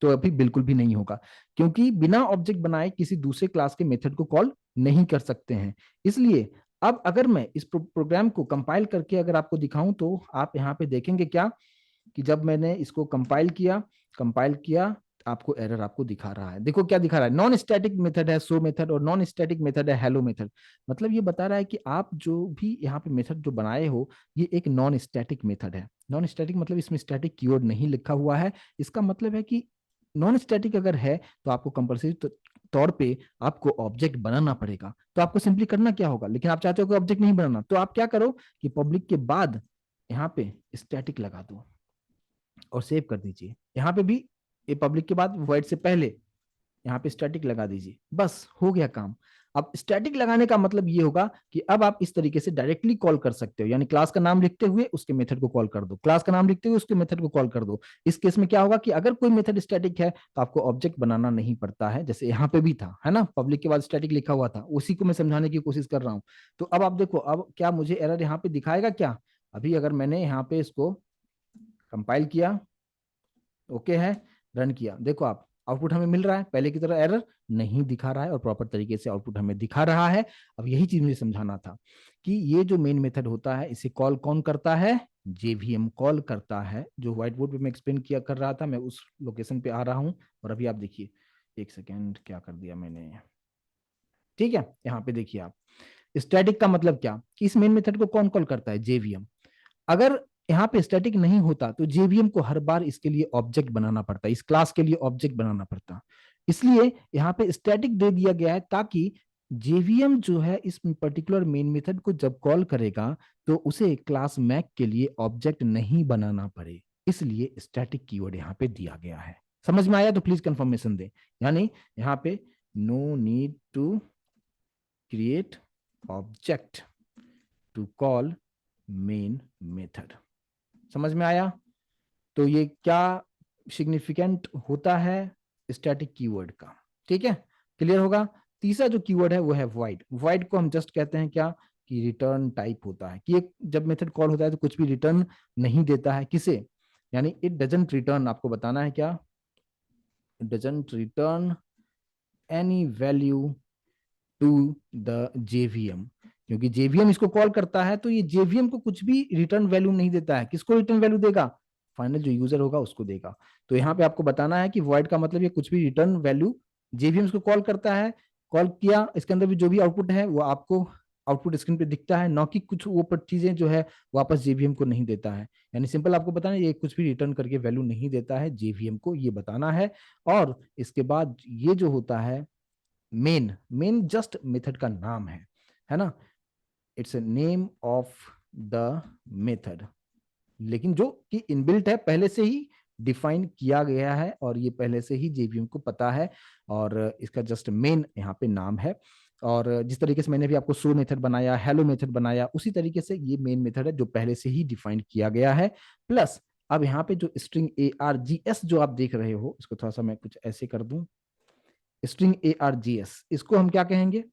तो अभी बिल्कुल भी नहीं होगा, क्योंकि बिना ऑब्जेक्ट बनाए किसी दूसरे क्लास के मेथड को कॉल नहीं कर सकते हैं। इसलिए अब अगर मैं इस प्रोग्राम को कंपाइल करके अगर आपको दिखाऊं, तो आप यहाँ पे देखेंगे क्या, कि जब मैंने इसको कंपाइल किया आपको एरर आपको दिखा रहा है। देखो क्या दिखा रहा है, नॉन स्टैटिक मेथड है सो मेथड और नॉन स्टैटिक मेथड है हेलो मेथड। मतलब ये बता रहा है कि आप जो भी यहाँ पे मेथड जो बनाए हो, ये एक नॉन स्टैटिक मेथड है। नॉन स्टैटिक मतलब इसमें स्टैटिक कीवर्ड नहीं लिखा हुआ है। इसका मतलब है कि नॉन स्टैटिक अगर है तो आपको कंपल्सरी तौर पे आपको ऑब्जेक्ट बनाना पड़ेगा। तो आपको सिंपली करना क्या होगा, लेकिन आप चाहते हो कि ऑब्जेक्ट नहीं बनाना, तो आप क्या करो कि पब्लिक के बाद यहाँ पे स्टैटिक लगा दो और सेव कर दीजिए। यहाँ पे भी ये पब्लिक के बाद वॉइड से पहले यहाँ पे स्टैटिक लगा दीजिए, बस हो गया काम। अब स्टैटिक लगाने का मतलब ये होगा कि अब आप इस तरीके से डायरेक्टली कॉल कर सकते हो, यानी क्लास का नाम लिखते हुए उसके मेथड को कॉल कर दो, क्लास का नाम लिखते हुए उसके मेथड को कॉल कर दो। इस केस में क्या होगा कि अगर कोई मेथड स्टैटिक है तो आपको ऑब्जेक्ट बनाना नहीं पड़ता है, जैसे यहाँ पे भी था, है ना, पब्लिक के बाद स्टैटिक लिखा हुआ था, उसी को मैं समझाने की कोशिश कर रहा हूँ। तो अब आप देखो, अब क्या मुझे एरर यहाँ पे दिखाएगा क्या, अभी अगर मैंने यहाँ पे इसको कंपाइल किया, ओके है, रन किया, देखो आप आउटपुट हमें मिल रहा है, पहले की तरह एरर नहीं दिखा रहा है और प्रॉपर तरीके से आउटपुट हमें दिखा रहा है। अब यही चीज मुझे समझाना था कि ये जो मेन मेथड होता है इसे कॉल कौन करता है, जेवीएम कॉल करता है। जो व्हाइट बोर्ड पे मैं एक्सप्लेन किया कर रहा था, मैं उस लोकेशन पे आ रहा हूँ। और अभी आप देखिए, एक सेकेंड, क्या कर दिया मैंने, ठीक है, यहाँ पे देखिए आप, स्टैटिक का मतलब क्या, कि इस मेन मेथड को कौन कॉल करता है, जेवीएम। अगर यहाँ पे स्टैटिक नहीं होता तो जेवीएम को हर बार इसके लिए ऑब्जेक्ट बनाना पड़ता, इस क्लास के लिए ऑब्जेक्ट बनाना पड़ता। इसलिए यहाँ पे स्टैटिक दे दिया गया है ताकि जेवीएम जो है इस पर्टिकुलर मेन मेथड को जब कॉल करेगा तो उसे क्लास मैक के लिए ऑब्जेक्ट नहीं बनाना पड़े, इसलिए स्टैटिक कीवर्ड यहाँ पे दिया गया है। समझ में आया तो प्लीज कंफर्मेशन दे, यानी यहाँ पे no need to create object to call main method. समझ में आया, तो ये क्या सिग्निफिकेंट होता है स्टैटिक कीवर्ड का। ठीक है, क्लियर होगा। तीसरा जो कीवर्ड है वो है void। void को हम जस्ट कहते हैं क्या, कि रिटर्न टाइप होता है, कि एक जब मेथड कॉल होता है तो कुछ भी रिटर्न नहीं देता है, किसे, यानी इट डजंट रिटर्न, आपको बताना है क्या, it doesn't return any value to the JVM. क्योंकि जेवीएम इसको कॉल करता है तो ये जेवीएम को कुछ भी रिटर्न वैल्यू नहीं देता है, किसको रिटर्न वैल्यू देगा, फाइनल जो यूजर होगा उसको देगा। तो यहाँ पे आपको बताना है कि void का मतलब ये कुछ भी रिटर्न वैल्यू, जेवीएम इसको कॉल करता है, कॉल किया, इसके अंदर भी जो भी आउटपुट है वो आपको आउटपुट स्क्रीन पे दिखता है, ना कि कुछ वो पर चीजें जो है वापस जेवीएम को नहीं देता है। यानी सिंपल आपको बताना, ये कुछ भी रिटर्न करके वैल्यू नहीं देता है जेवीएम को, ये बताना है। और इसके बाद ये जो होता है मेन, मेन जस्ट मेथड का नाम है ना, it's a name of the method, लेकिन जो कि इनबिल्ट है, पहले से ही डिफाइन किया गया है और ये पहले से ही जेवीएम को पता है, और इसका जस्ट मेन यहाँ पे नाम है। और जिस तरीके से मैंने भी आपको शो मेथड बनाया, हेलो मेथड बनाया, उसी तरीके से ये मेन मेथड है जो पहले से ही डिफाइन किया गया है। प्लस अब यहाँ पे जो स्ट्रिंग ARGS जो आप देख रहे हो, इसको थोड़ा सा मैं कुछ ऐसे कर दूं, स्ट्रिंग ARGS, इसको हम क्या कहेंगे,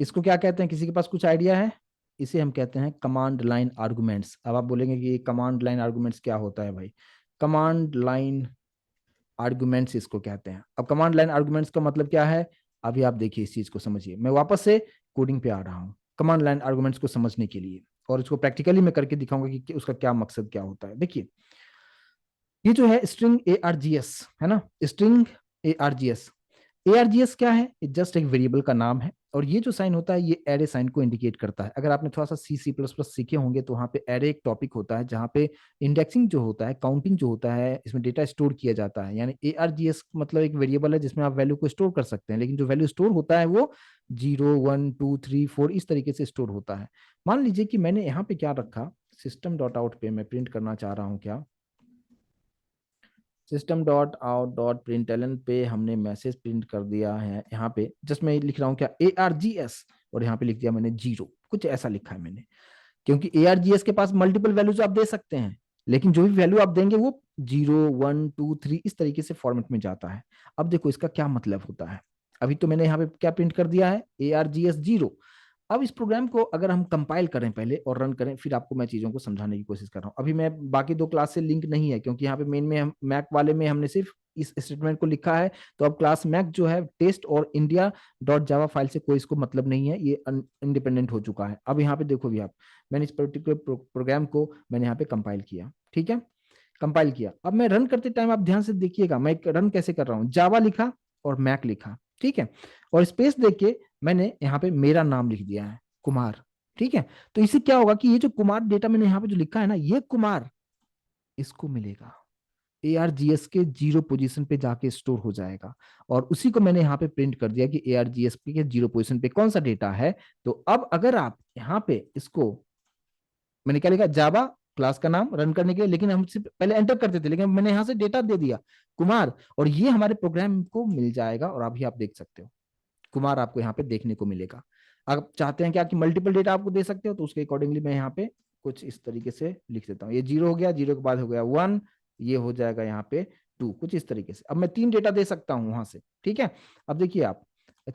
इसको क्या कहते हैं, किसी के पास कुछ आइडिया है? इसे हम कहते हैं कमांड लाइन आर्गुमेंट्स। अब आप बोलेंगे कि ये कमांड लाइन आर्गुमेंट्स क्या होता है भाई? कमांड लाइन आर्गुमेंट्स इसको कहते हैं। अब कमांड लाइन आर्गुमेंट्स का मतलब क्या है, अभी आप देखिए, इस चीज को समझिए। मैं वापस से कोडिंग पे आ रहा हूँ कमांड लाइन आर्गुमेंट्स को समझने के लिए, और इसको प्रैक्टिकली मैं करके दिखाऊंगा कि उसका क्या मकसद क्या होता है। देखिए, ये जो है स्ट्रिंग ARGS है ना, स्ट्रिंग ARGS, ARGS क्या है? जस्ट एक वेरिएबल का नाम है, और ये जो साइन होता है ये एरे साइन को इंडिकेट करता है। अगर आपने थोड़ा सा C++ सीखे होंगे तो वहाँ पे एरे एक टॉपिक होता है जहाँ पे इंडेक्सिंग जो होता है, काउंटिंग जो होता है, इसमें डेटा स्टोर किया जाता है। यानी ARGS मतलब एक वेरिएबल है जिसमें आप वैल्यू को स्टोर कर सकते हैं, लेकिन जो वैल्यू स्टोर होता है वो 0 1 2 3 4 इस तरीके से स्टोर होता है। मान लीजिए कि मैंने यहाँ पे क्या रखा, सिस्टम डॉट आउट पे मैं प्रिंट करना चाह रहा हूँ क्या, system dot out dot println पे हमने मैसेज प्रिंट कर दिया है। यहाँ पे जस्ट मैं लिख रहा हूँ क्या, ARGS, और यहाँ पे लिख दिया मैंने 0, कुछ ऐसा लिखा है मैंने, क्योंकि ARGS के पास मल्टीपल वैल्यूज आप दे सकते हैं, लेकिन जो भी वैल्यू आप देंगे वो 0 1 2 3 इस तरीके से फॉर्मेट में जाता है। अब देखो इसका क्या मतलब होता है, अभी तो मैंने यहाँ पे क्या प्रिंट कर दिया है, ARGS 0। अब इस प्रोग्राम को अगर हम कंपाइल करें पहले और रन करें, फिर आपको मैं चीजों को समझाने की कोशिश कर रहा हूँ। अभी मैं बाकी दो क्लास से लिंक नहीं है, क्योंकि यहाँ पे मेन में हम मैक वाले में हमने सिर्फ इस स्टेटमेंट को लिखा है। तो अब क्लास मैक जो है टेस्ट और इंडिया डॉट जावा फाइल से कोई इसको मतलब नहीं है, ये इंडिपेंडेंट हो चुका है। अब यहाँ पे देखो भी आप, मैंने इस पर्टिकुलर प्रोग्राम को मैंने यहाँ पे कंपाइल किया, ठीक है, कंपाइल किया। अब मैं रन करते टाइम आप ध्यान से देखिएगा मैं रन कैसे कर रहा हूँ, जावा लिखा और मैक लिखा, ठीक है, और स्पेस देख के मैंने यहाँ पे मेरा नाम लिख दिया है, कुमार, ठीक है। तो इससे क्या होगा कि ये जो कुमार डेटा मैंने यहाँ पे जो लिखा है ना, ये कुमार इसको मिलेगा, ARGS के 0 पोजीशन पे जाके स्टोर हो जाएगा, और उसी को मैंने यहाँ पे प्रिंट कर दिया कि ARGS के 0 पोजीशन पे कौन सा डेटा है। तो अब अगर आप यहाँ पे इसको, मैंने क्या लिखा, जावा क्लास का नाम रन करने के लिए, लेकिन हम सिर्फ पहले एंटर करते थे, लेकिन मैंने यहाँ से डेटा दे दिया कुमार, और ये हमारे प्रोग्राम को मिल जाएगा, और अभी आप देख सकते हो कुमार आपको यहाँ पे देखने को मिलेगा। आप चाहते हैं क्या कि मल्टीपल डेटा आपको दे सकते हो, तो उसके अकॉर्डिंगली मैं यहाँ पे कुछ इस तरीके से लिख देता हूँ, ये 0 हो गया, 0 के बाद हो गया 1, ये हो जाएगा यहाँ पे 2, कुछ इस तरीके से। अब मैं 3 डेटा दे सकता हूँ वहां से, ठीक है। अब देखिए आप,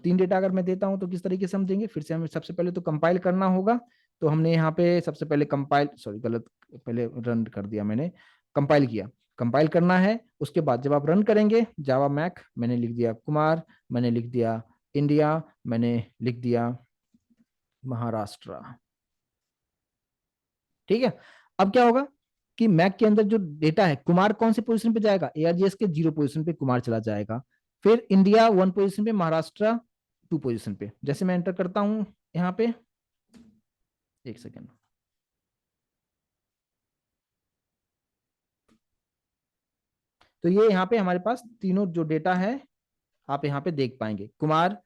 3 डेटा अगर मैं देता हूँ तो किस तरीके से हम देंगे, फिर से हमें सबसे पहले तो कंपाइल करना होगा। तो हमने यहाँ पे सबसे पहले कंपाइल, सॉरी गलत, पहले रन कर दिया मैंने, कंपाइल किया, कंपाइल करना है। उसके बाद जब आप रन करेंगे, जावा मैक मैंने लिख दिया कुमार, मैंने लिख दिया इंडिया, मैंने लिख दिया महाराष्ट्र, ठीक है। अब क्या होगा कि मैक के अंदर जो डेटा है, कुमार कौन से पोजीशन पे जाएगा, ARGS के 0 पोजीशन पे कुमार चला जाएगा, फिर इंडिया 1 पोजीशन पे, महाराष्ट्र 2 पोजीशन पे। जैसे मैं एंटर करता हूं यहाँ पे, एक सेकेंड, तो ये यहाँ पे हमारे पास तीनों जो डेटा है आप यहाँ पे देख पाएंगे, कुमार,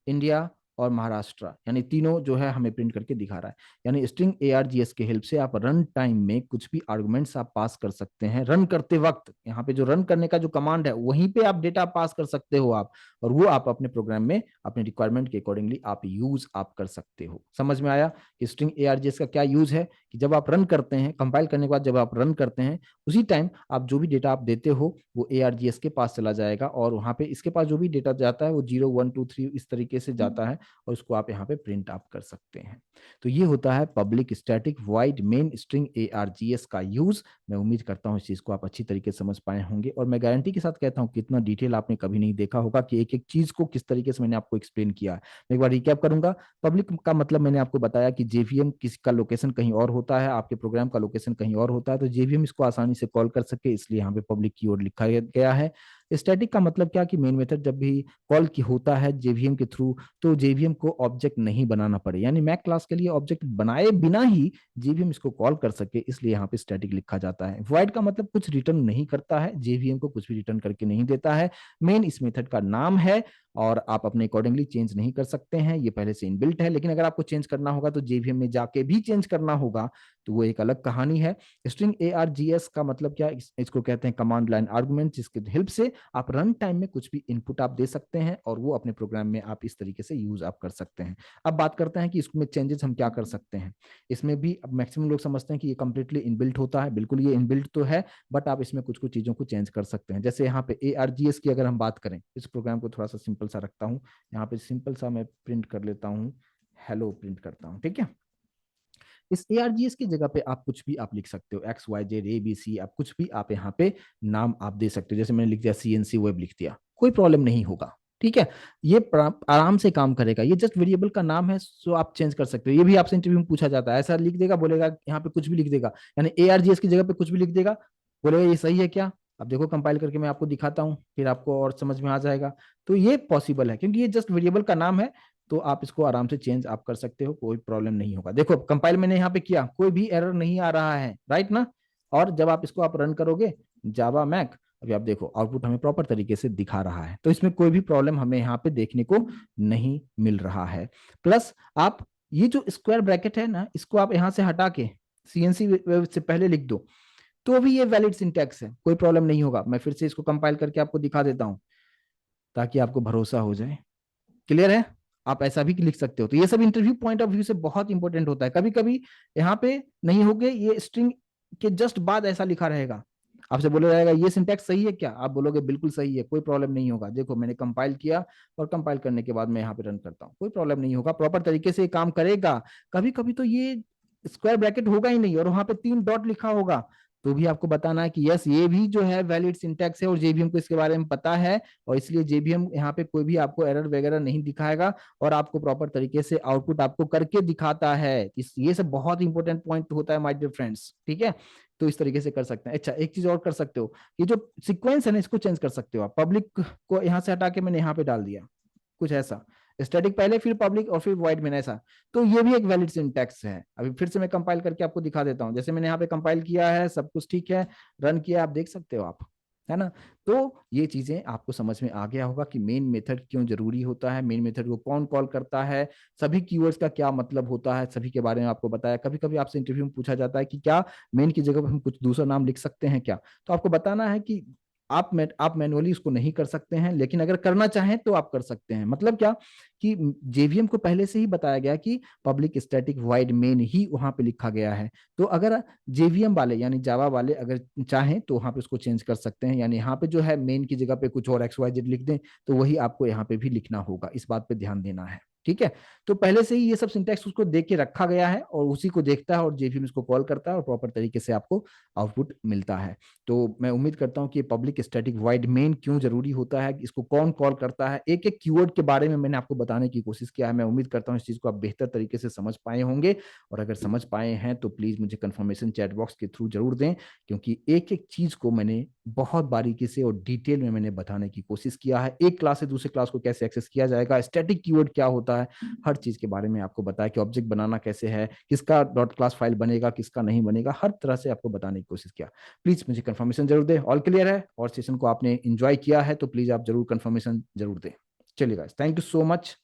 इंडिया और महाराष्ट्र, यानी तीनों जो है हमें प्रिंट करके दिखा रहा है। यानी स्ट्रिंग ARGS के हेल्प से आप रन टाइम में कुछ भी आर्गुमेंट्स आप पास कर सकते हैं। रन करते वक्त यहाँ पे जो रन करने का जो कमांड है वहीं पे आप डेटा पास कर सकते हो आप, और वो आप अपने प्रोग्राम में अपने रिक्वायरमेंट के अकॉर्डिंगली आप यूज आप कर सकते हो। समझ में आया कि स्ट्रिंग ARGS का क्या यूज है, कि जब आप रन करते हैं, कंपाइल करने के बाद जब आप रन करते हैं, उसी टाइम आप जो भी डेटा आप देते हो वो ARGS के पास चला जाएगा, और वहां पे इसके पास जो भी डेटा जाता है वो 0 1 2 3 इस तरीके से जाता है, और उसको आप यहाँ पे प्रिंट आप कर सकते हैं। तो ये होता है public static void main string ARGS का यूज। मैं उम्मीद करता हूँ इस चीज को आप अच्छी तरीके से समझ पाए होंगे, और मैं गारंटी के साथ कहता हूँ कि इतना डिटेल आपने कभी नहीं देखा होगा कि एक एक चीज को किस तरीके से मैंने आपको एक्सप्लेन किया है। मैं एक बार रिकैप करूंगा। पब्लिक का मतलब मैंने आपको बताया कि जेवीएम किसी का लोकेशन कहीं और होता है, आपके प्रोग्राम का लोकेशन कहीं और होता है, तो जेवीएम इसको आसानी से कॉल कर सके, इसलिए यहाँ पे पब्लिक की ओर लिखा गया है। स्टैटिक का मतलब क्या कि मेन मेथड जब भी कॉल की होता है जेवीएम के थ्रू, तो जेवीएम को ऑब्जेक्ट नहीं बनाना पड़े, यानी मैक क्लास के लिए ऑब्जेक्ट बनाए बिना ही जेवीएम इसको कॉल कर सके, इसलिए यहाँ पे स्टैटिक लिखा जाता है। वॉइड का मतलब कुछ रिटर्न नहीं करता है, जेवीएम को कुछ भी रिटर्न करके नहीं देता है। मेन इस मेथड का नाम है और आप अपने अकॉर्डिंगली चेंज नहीं कर सकते हैं, ये पहले से इनबिल्ट है। लेकिन अगर आपको चेंज करना होगा तो जेवीएम में जाके भी चेंज करना होगा, तो वो एक अलग कहानी है। स्ट्रिंग ARGS का मतलब क्या, इसको कहते हैं कमांड लाइन आर्गुमेंट, जिसके हेल्प से आप रन टाइम में कुछ भी इनपुट आप दे सकते हैं और वो अपने प्रोग्राम में आप इस तरीके से यूज आप कर सकते हैं। अब बात करते हैं कि इसमें चेंजेस हम क्या कर सकते हैं। इसमें भी अब मैक्सिमम लोग समझते हैं कि ये कंप्लीटली इनबिल्ट होता है, बिल्कुल ये इनबिल्ट तो है, बट आप इसमें कुछ कुछ चीजों को चेंज कर सकते हैं। जैसे यहाँ पे ARGS की अगर हम बात करें, इस प्रोग्राम को थोड़ा सा सिंपल सा रखता हूँ, यहाँ पे सिंपल सा मैं प्रिंट कर लेता हूँ, हेलो प्रिंट करता हूँ, ठीक है। इस ARGS की जगह पे आप कुछ भी आप लिख सकते हो, XYZ ABC, आप कुछ भी आप यहाँ पे नाम आप दे सकते हो। जैसे मैंने लिख दिया CNC वेब लिख दिया, कोई प्रॉब्लम नहीं होगा, ठीक है। ये आराम से काम करेगा, ये जस्ट वेरिएबल का नाम है, सो आप चेंज कर सकते हो। ये भी आपसे इंटरव्यू में पूछा जाता है, ऐसा लिख देगा, बोलेगा यहाँ पे कुछ भी लिख देगा, यानी ARGS की जगह पे कुछ भी लिख देगा, बोलेगा ये सही है क्या। अब देखो कंपाइल करके मैं आपको दिखाता हूँ, फिर आपको और समझ में आ जाएगा। तो ये पॉसिबल है क्योंकि ये जस्ट वेरिएबल का नाम है, तो आप इसको आराम से चेंज आप कर सकते हो, कोई प्रॉब्लम नहीं होगा। देखो कंपाइल मैंने यहाँ पे किया, कोई भी एरर नहीं आ रहा है, राइट ना। और जब आप इसको आप रन करोगे जावा मैक, अभी आप देखो आउटपुट हमें प्रॉपर तरीके से दिखा रहा है, तो इसमें कोई भी प्रॉब्लम हमें यहाँ पे देखने को नहीं मिल रहा है। प्लस आप ये जो स्क्वायर ब्रैकेट है ना, इसको आप यहाँ से हटा के CNC से पहले लिख दो, तो भी ये वैलिड सिंटैक्स है, कोई प्रॉब्लम नहीं होगा। मैं फिर से इसको कंपाइल करके आपको दिखा देता हूँ ताकि आपको भरोसा हो जाए। क्लियर है, आप ऐसा भी लिख सकते हो। तो ये सब इंटरव्यू पॉइंट ऑफ व्यू से बहुत इंपॉर्टेंट होता है। कभी कभी यहाँ पे नहीं होगे, ये स्ट्रिंग के जस्ट बाद ऐसा लिखा रहेगा, आपसे बोला जाएगा ये सिंटैक्स सही है क्या, आप बोलोगे बिल्कुल सही है, कोई प्रॉब्लम नहीं होगा। देखो मैंने कंपाइल किया और कंपाइल करने के बाद मैं यहाँ पे रन करता हूँ, कोई प्रॉब्लम नहीं होगा, प्रॉपर तरीके से ये काम करेगा। कभी कभी तो ये स्क्वायर ब्रैकेट होगा ही नहीं और वहां पे 3 डॉट लिखा होगा, तो भी आपको बताना है कि यस ये भी जो है वैलिड सिंटैक्स है और जेवीएम को इसके बारे में पता है, और इसलिए जेबीएम यहाँ पे कोई भी आपको एरर वगैरह नहीं दिखाएगा और आपको प्रॉपर तरीके से आउटपुट आपको करके दिखाता है। ये सब बहुत इंपॉर्टेंट पॉइंट होता है माय डियर फ्रेंड्स, ठीक है। तो इस तरीके से कर सकते हैं। अच्छा एक चीज और कर सकते हो, ये जो सीक्वेंस है ना इसको चेंज कर सकते हो आप। पब्लिक को यहाँ से हटा के मैंने यहाँ पे डाल दिया, कुछ ऐसा, स्टैटिक पहले फिर पब्लिक और फिर वॉइड मैंने ऐसा, तो ये भी एक वैलिड सिंटैक्स है। अभी फिर से मैं कंपाइल करके आपको दिखा देता हूँ, जैसे मैंने यहाँ पे कंपाइल किया है, सब कुछ ठीक है, रन किया, आप देख सकते हो आप, है ना। तो ये चीजें आपको समझ में आ गया होगा कि मेन मेथड क्यों जरूरी होता है, मेन मेथड को कौन कॉल करता है, सभी कीवर्ड्स का क्या मतलब होता है, सभी के बारे में आपको बताया। कभी कभी आपसे इंटरव्यू में पूछा जाता है कि क्या मेन की जगह पर हम कुछ दूसरा नाम लिख सकते हैं क्या, तो आपको बताना है कि आप मैनुअली उसको नहीं कर सकते हैं, लेकिन अगर करना चाहें तो आप कर सकते हैं। मतलब क्या कि जेवीएम को पहले से ही बताया गया कि पब्लिक स्टैटिक वाइड मेन ही वहां पे लिखा गया है, तो अगर जेवीएम वाले यानी जावा वाले अगर चाहें तो वहां पे उसको चेंज कर सकते हैं, यानी यहाँ पे जो है मेन की जगह पे कुछ और XYZ लिख दें, तो वही आपको यहाँ पे भी लिखना होगा, इस बात पे ध्यान देना है, ठीक है। तो पहले से ही ये सब सिंटैक्स उसको देख के रखा गया है और उसी को देखता है और जेवीएम इसको कॉल करता है और प्रॉपर तरीके से आपको आउटपुट मिलता है। तो मैं उम्मीद करता हूँ कि पब्लिक स्टैटिक वाइड मेन क्यों जरूरी होता है, इसको कौन कॉल करता है, एक एक कीवर्ड के बारे में मैंने आपको बताने की कोशिश किया है। मैं उम्मीद करता हूँ इस चीज को आप बेहतर तरीके से समझ पाए होंगे, और अगर समझ पाए हैं तो प्लीज मुझे कंफर्मेशन चैट बॉक्स के थ्रू जरूर दें, क्योंकि एक एक चीज को मैंने बहुत बारीकी से और डिटेल में मैंने बताने की कोशिश किया है। एक क्लास से दूसरे क्लास को कैसे एक्सेस किया जाएगा, स्टैटिक कीवर्ड क्या होता है, हर चीज के बारे में आपको बताया कि ऑब्जेक्ट बनाना कैसे है, किसका डॉट क्लास फाइल बनेगा, किसका नहीं बनेगा, हर तरह से आपको बताने की कोशिश किया। प्लीज मुझे कंफर्मेशन जरूर दें, ऑल क्लियर है और सेशन को आपने एंजॉय किया है तो प्लीज आप जरूर कंफर्मेशन जरूर दें। चलिए guys, thank you so much.